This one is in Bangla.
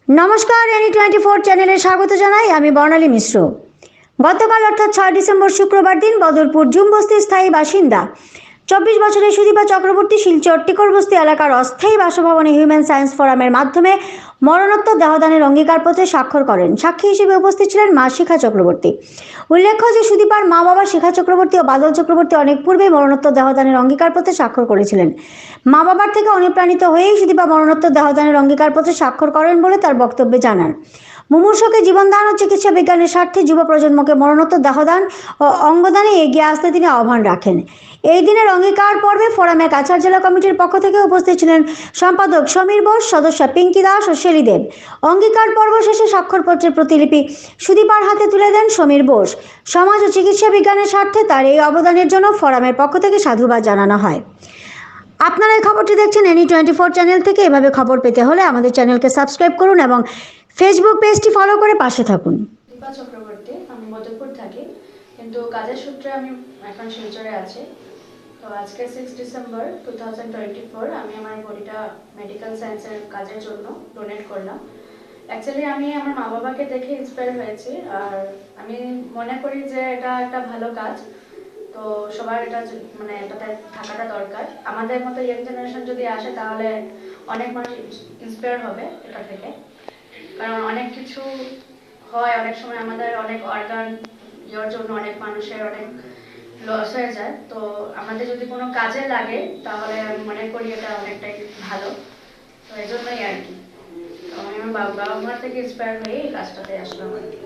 নমস্কার, এনি 24 চ্যানেলে স্বাগত জানাই। আমি বর্ণালী মিশ্র। গতকাল অর্থাৎ 6 ডিসেম্বর শুক্রবার দিন বদরপুর জুমবস্তির স্থায়ী বাসিন্দা 24 বছরের সুদীপা চক্রবর্তী শিলচর টিকরবস্তি এলাকার অস্থায়ী বাসভবনে হিউম্যান সায়েন্স ফোরামের মাধ্যমে মরণোত্তর দেহদানের অঙ্গীকারপত্রে স্বাক্ষর করেন। সাক্ষী হিসেবে উপস্থিত ছিলেন মা শিখা চক্রবর্তী। উল্লেখ্য যে সুদীপার মা বাবা শিখা চক্রবর্তী ও বাদল চক্রবর্তী অনেক পূর্বেই মরণোত্তর দেহদানের অঙ্গীকারপত্রে স্বাক্ষর করেছিলেন। মা বাবার থেকে অনুপ্রাণিত হয়েই সুদীপা মরণোত্তর দেহদানের অঙ্গীকারপত্রে স্বাক্ষর করেন বলে তার বক্তব্যে জানান। মুমূর্ষুকে জীবনদান ও চিকিৎসা বিজ্ঞানের স্বার্থে যুব প্রজন্মকে মরণোত্তর দেহদান ও অঙ্গদানে এগিয়ে আসতে তিনি আহ্বান রাখেন। এই দিনের অঙ্গীকার পর্বে ফোরামের কাছাড় জেলা কমিটির পক্ষ থেকে উপস্থিত ছিলেন সম্পাদক সমীর বোস, সদস্য পিঙ্কি দাস ও শেলি দেব। অঙ্গীকার পর্ব শেষে স্বাক্ষরপত্রের প্রতিলিপি সুদীপার হাতে তুলে দেন সমীর বোস। সমাজ ও চিকিৎসা বিজ্ঞানের স্বার্থে তার এই অবদানের জন্য ফোরামের পক্ষ থেকে সাধুবাদ জানানো হয়। আপনারা এই খবরটি দেখছেন এনি 24 চ্যানেল থেকে। এভাবে খবর পেতে হলে আমাদের চ্যানেলকে সাবস্ক্রাইব করুন এবং ফেসবুক পেজটি ফলো করে পাশে থাকুন। দীপা চক্রবর্তী, আমি মধুপুর থাকি, কিন্তু কাজের সূত্রে আমি এখন শিলচরে আছি। তো আজকে 6 ডিসেম্বর 2024 আমি আমার বডিটা মেডিকেল সায়েন্সের কাজের জন্য ডোনেট করলাম। অ্যাকচুয়ালি আমি আমার মা বাবাকে দেখে ইন্সপায়ার হয়েছি, আর আমি মনে করি যে এটা একটা ভালো কাজ। তো সবার এটা মানে এটাতে থাকাটা দরকার। আমাদের মতো ইয়াং জেনারেশন যদি আসে তাহলে অনেক মানুষ ইন্সপায়ার হবে এটা থেকে, কারণ অনেক কিছু হয়, অনেক সময় আমাদের অনেক অর্গান ইয়ার জন্য অনেক মানুষের অনেক লস হয়ে যায়। তো আমাদের যদি কোনো কাজে লাগে তাহলে আমি মনে করি এটা অনেকটাই ভালো। তো এই জন্যই আর কি আমি আমার বাবা মার থেকে ইন্সপায়ার হয়ে এই কাজটাতে আসলাম আর কি।